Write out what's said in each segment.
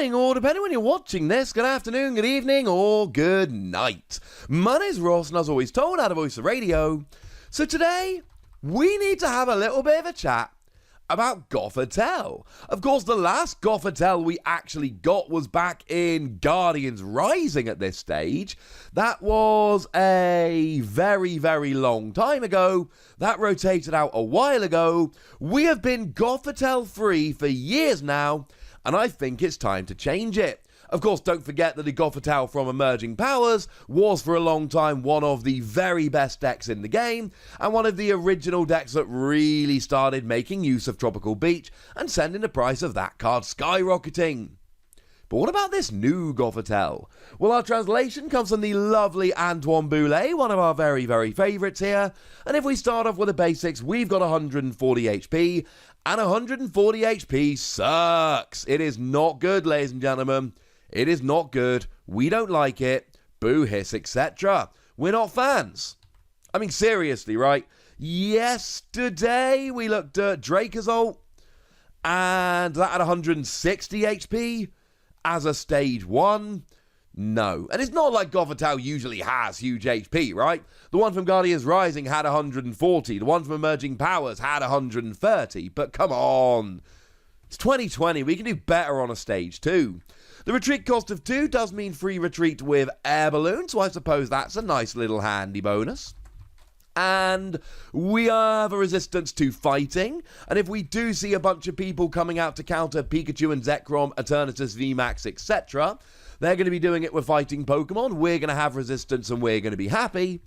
morning, or depending when you're watching this, good afternoon, good evening, or good night. My name's Ross, and as always told, out of Voice of Radio. So today, we need to have a little bit of a chat about Gothitelle. Of course, the last Gothitelle we actually got was back in Guardians Rising at this stage. That was a very, very long time ago. That rotated out a while ago. We have been Gothitelle free for years now, and I think it's time to change it. Of course, don't forget that the Gothitelle from Emerging Powers was for a long time one of the very best decks in the game, and one of the original decks that really started making use of Tropical Beach and sending the price of that card skyrocketing. But what about this new Gothitelle? Well, our translation comes from the lovely Antoine Boulet, one of our very, very favourites here. And if we start off with the basics, we've got 140 HP, and 140 HP sucks. It is not good, ladies and gentlemen. It is not good. We don't like it. Boo, hiss, etc. We're not fans. I mean, seriously, right? Yesterday, we looked at Drakazult, and that had 160 HP as a stage 1. No. And it's not like Gothitelle usually has huge HP, right? The one from Guardians Rising had 140. The one from Emerging Powers had 130. But come on. It's 2020. We can do better on a stage 2. The retreat cost of 2 does mean free retreat with air balloon, so I suppose that's a nice little handy bonus. And we have a resistance to fighting, and if we do see a bunch of people coming out to counter Pikachu and Zekrom, Eternatus, VMAX, etc., they're going to be doing it with fighting Pokemon. We're going to have resistance and we're going to be happy.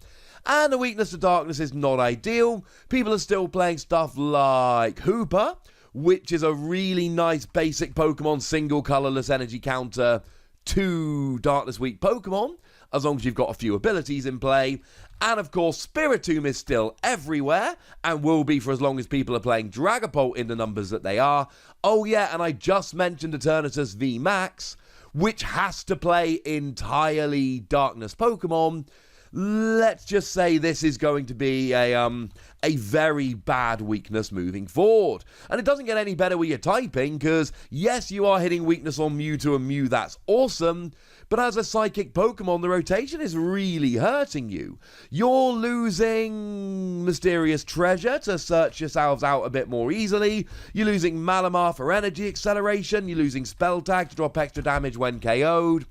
And the weakness to darkness is not ideal. People are still playing stuff like Hooper, which is a really nice basic Pokemon single colorless energy counter to Darkness Weak Pokemon, as long as you've got a few abilities in play. And of course, Spiritomb is still everywhere, and will be for as long as people are playing Dragapult in the numbers that they are. Oh yeah, and I just mentioned Eternatus VMAX, which has to play entirely Darkness Pokemon. Let's just say this is going to be a very bad weakness moving forward. And it doesn't get any better with your typing, because yes, you are hitting weakness on Mewtwo and Mew, that's awesome, but as a psychic Pokemon, the rotation is really hurting you. You're losing Mysterious Treasure to search yourselves out a bit more easily. You're losing Malamar for energy acceleration. You're losing Spell Tag to drop extra damage when KO'd.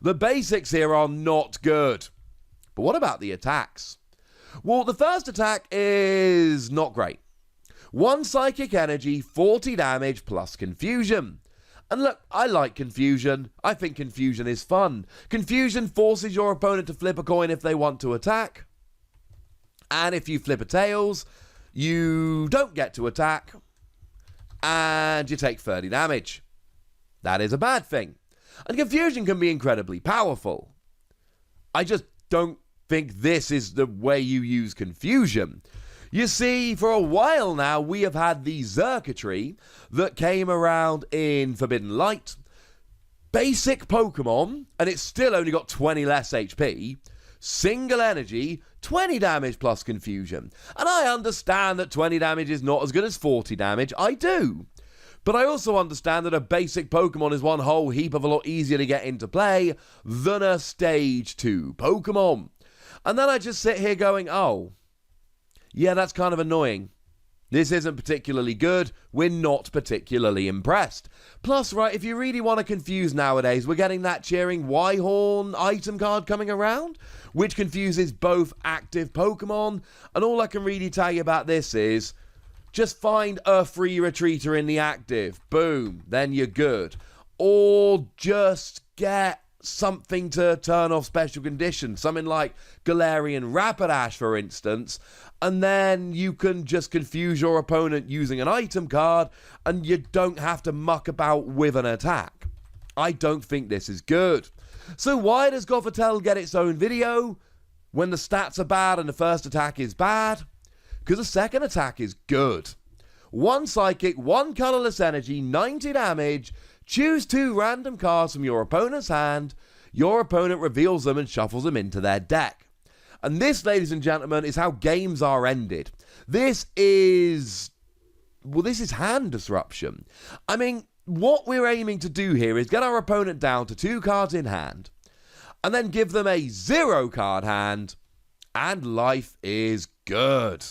The basics here are not good. But what about the attacks? Well, the first attack is not great. 1 Psychic Energy, 40 damage plus Confusion. And look, I like Confusion. I think Confusion is fun. Confusion forces your opponent to flip a coin if they want to attack. And if you flip a Tails, you don't get to attack. And you take 30 damage. That is a bad thing. And Confusion can be incredibly powerful. I just don't think this is the way you use Confusion. You see, for a while now, we have had the Xurkitree that came around in Forbidden Light. Basic Pokemon, and it's still only got 20 less HP. Single energy, 20 damage plus Confusion. And I understand that 20 damage is not as good as 40 damage. I do. But I also understand that a basic Pokemon is one whole heap of a lot easier to get into play than a Stage 2 Pokemon. And then I just sit here going, oh, yeah, that's kind of annoying. This isn't particularly good. We're not particularly impressed. Plus, right, if you really want to confuse nowadays, we're getting that cheering Wyhorn item card coming around, which confuses both active Pokemon. And all I can really tell you about this is, just find a free retreater in the active. Boom. Then you're good. Or just get something to turn off special conditions. Something like Galarian Rapidash, for instance. And then you can just confuse your opponent using an item card, and you don't have to muck about with an attack. I don't think this is good. So why does Gothitelle get its own video when the stats are bad and the first attack is bad? Because the second attack is good. 1 Psychic, 1 Colorless Energy, 90 damage. Choose 2 random cards from your opponent's hand. Your opponent reveals them and shuffles them into their deck. And this, ladies and gentlemen, is how games are ended. This is hand disruption. I mean, what we're aiming to do here is get our opponent down to 2 cards in hand, and then give them a 0 card hand, and life is good.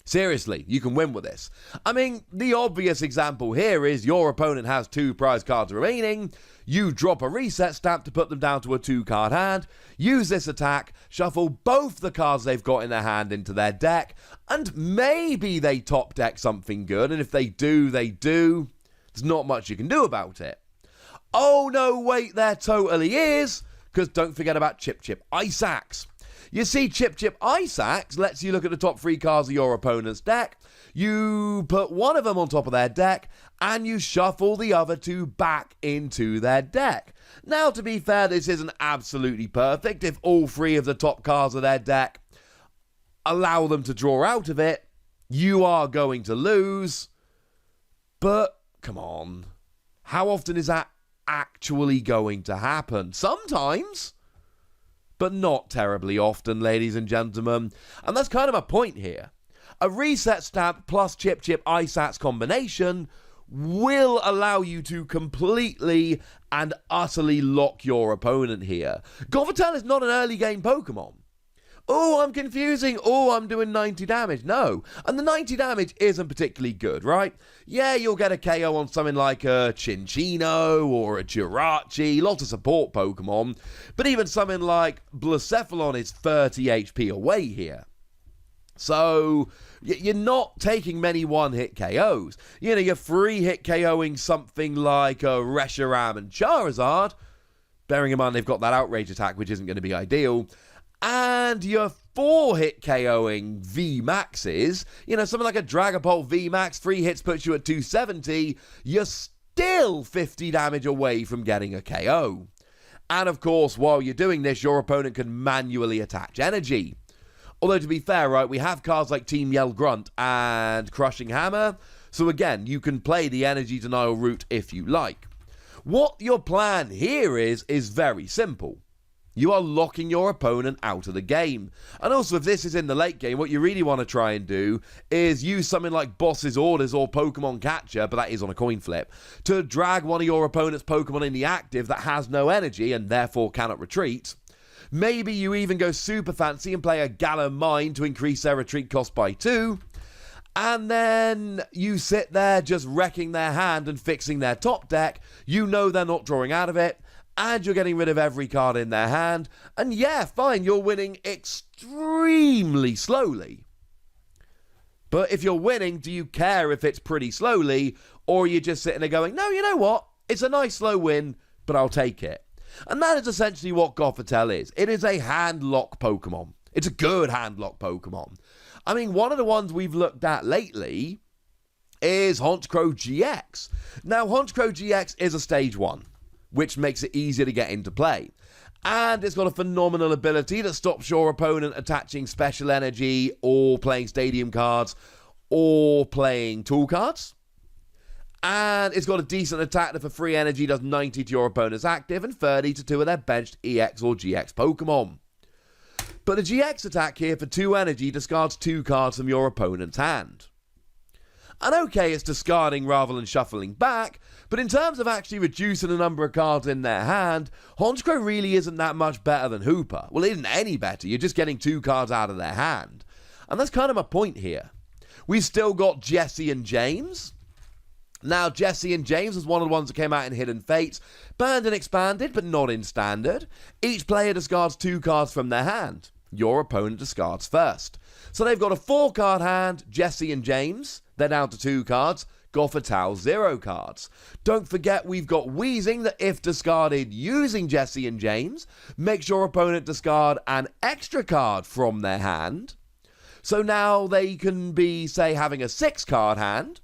Seriously, you can win with this. I mean, the obvious example here is your opponent has 2 prize cards remaining, you drop a reset stamp to put them down to a 2 card hand, use this attack, shuffle both the cards they've got in their hand into their deck, and maybe they top deck something good, and if they do, they do. There's not much you can do about it. Oh no, wait, there totally is, because don't forget about Chip Chip Ice Axe. You see, Chip Chip Ice Axe lets you look at the top 3 cards of your opponent's deck, you put one of them on top of their deck, and you shuffle the other 2 back into their deck. Now, to be fair, this isn't absolutely perfect. If all 3 of the top cards of their deck allow them to draw out of it, you are going to lose. But, come on, how often is that actually going to happen? Sometimes, but not terribly often, ladies and gentlemen. And that's kind of my point here. A reset stamp plus Chip Chip Ice Axe combination will allow you to completely and utterly lock your opponent here. Gothitelle is not an early game Pokemon. Oh, I'm confusing. Oh, I'm doing 90 damage. No. And the 90 damage isn't particularly good, right? Yeah, you'll get a KO on something like a Chinchino or a Jirachi, lots of support Pokemon. But even something like Blacephalon is 30 HP away here. So, you're not taking many one-hit KOs. You know, you're 3-hit KOing something like a Reshiram and Charizard. Bearing in mind they've got that Outrage attack, which isn't going to be ideal. And you're 4-hit KOing VMAXs, you know, something like a Dragapult VMAX, 3 hits puts you at 270, you're still 50 damage away from getting a KO. And of course, while you're doing this, your opponent can manually attach energy. Although, to be fair, right, we have cards like Team Yell Grunt and Crushing Hammer, so again, you can play the energy denial route if you like. What your plan here is very simple. You are locking your opponent out of the game. And also, if this is in the late game, what you really want to try and do is use something like Boss's Orders or Pokemon Catcher, but that is on a coin flip, to drag one of your opponent's Pokemon in the active that has no energy and therefore cannot retreat. Maybe you even go super fancy and play a Galar Mine to increase their retreat cost by 2. And then you sit there just wrecking their hand and fixing their top deck. You know they're not drawing out of it. And you're getting rid of every card in their hand. And yeah, fine, you're winning extremely slowly. But if you're winning, do you care if it's pretty slowly? Or are you just sitting there going, no, you know what? It's a nice slow win, but I'll take it. And that is essentially what Gothitelle is. It is a hand-lock Pokemon. It's a good hand-lock Pokemon. I mean, one of the ones we've looked at lately is Honchkrow GX. Now, Honchkrow GX is a stage 1. Which makes it easier to get into play. And it's got a phenomenal ability that stops your opponent attaching special energy or playing stadium cards or playing tool cards. And it's got a decent attack that for free energy does 90 to your opponent's active and 30 to 2 of their benched EX or GX Pokemon. But the GX attack here for 2 energy discards 2 cards from your opponent's hand. And okay, it's discarding rather than shuffling back, but in terms of actually reducing the number of cards in their hand, Honchkrow really isn't that much better than Hooper. Well, it isn't any better, you're just getting 2 cards out of their hand. And that's kind of my point here. We've still got Jesse and James. Now, Jesse and James was one of the ones that came out in Hidden Fates, banned and expanded, but not in Standard. Each player discards 2 cards from their hand. Your opponent discards first. So they've got a 4-card hand, Jesse and James. They're down to 2 cards. Gothitelle 0 cards. Don't forget we've got Wheezing that if discarded using Jesse and James, makes your opponent discard an extra card from their hand. So now they can be, say, having a 6-card hand,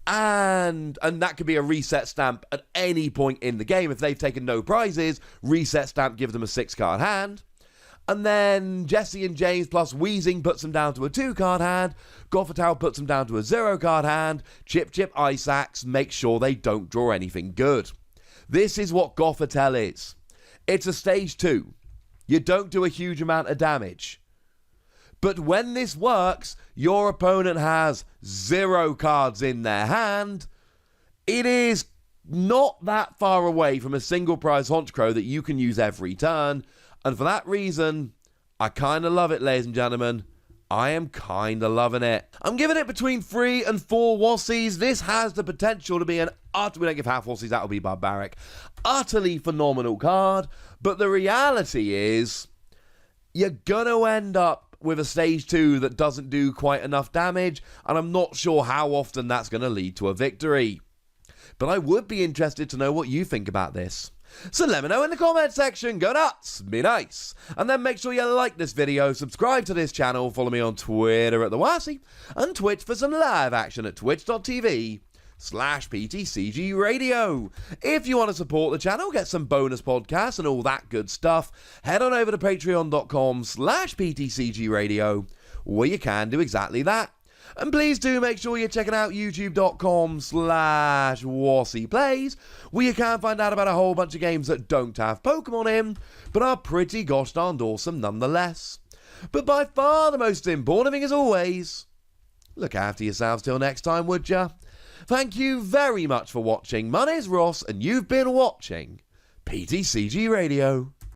and that could be a reset stamp at any point in the game. If they've taken no prizes, reset stamp gives them a 6-card hand. And then Jesse and James plus Wheezing puts them down to a 2-card hand. Gothitelle puts them down to a 0-card hand. Chip Chip Ice Axe makes sure they don't draw anything good. This is what Gothitelle is. It's a stage 2. You don't do a huge amount of damage. But when this works, your opponent has 0 cards in their hand. It is not that far away from a single prize Honchkrow that you can use every turn, and for that reason, I kind of love it, ladies and gentlemen. I am kind of loving it. I'm giving it between 3 and 4 Wassies. This has the potential to be we don't give half Wassies, that would be barbaric. Utterly phenomenal card, but the reality is, you're gonna end up with a stage 2 that doesn't do quite enough damage, and I'm not sure how often that's gonna lead to a victory. But I would be interested to know what you think about this. So let me know in the comment section. Go nuts, be nice, and then make sure you like this video, subscribe to this channel, follow me on Twitter at the Wassie, and Twitch for some live action at twitch.tv/PTCGRadio. If you want to support the channel, get some bonus podcasts and all that good stuff, head on over to patreon.com/PTCGRadio, where you can do exactly that. And please do make sure you're checking out youtube.com/WassiePlays, where you can find out about a whole bunch of games that don't have Pokemon in, but are pretty gosh darned awesome nonetheless. But by far the most important thing as always, look after yourselves till next time, would ya? Thank you very much for watching. My name's Ross, and you've been watching PTCG Radio.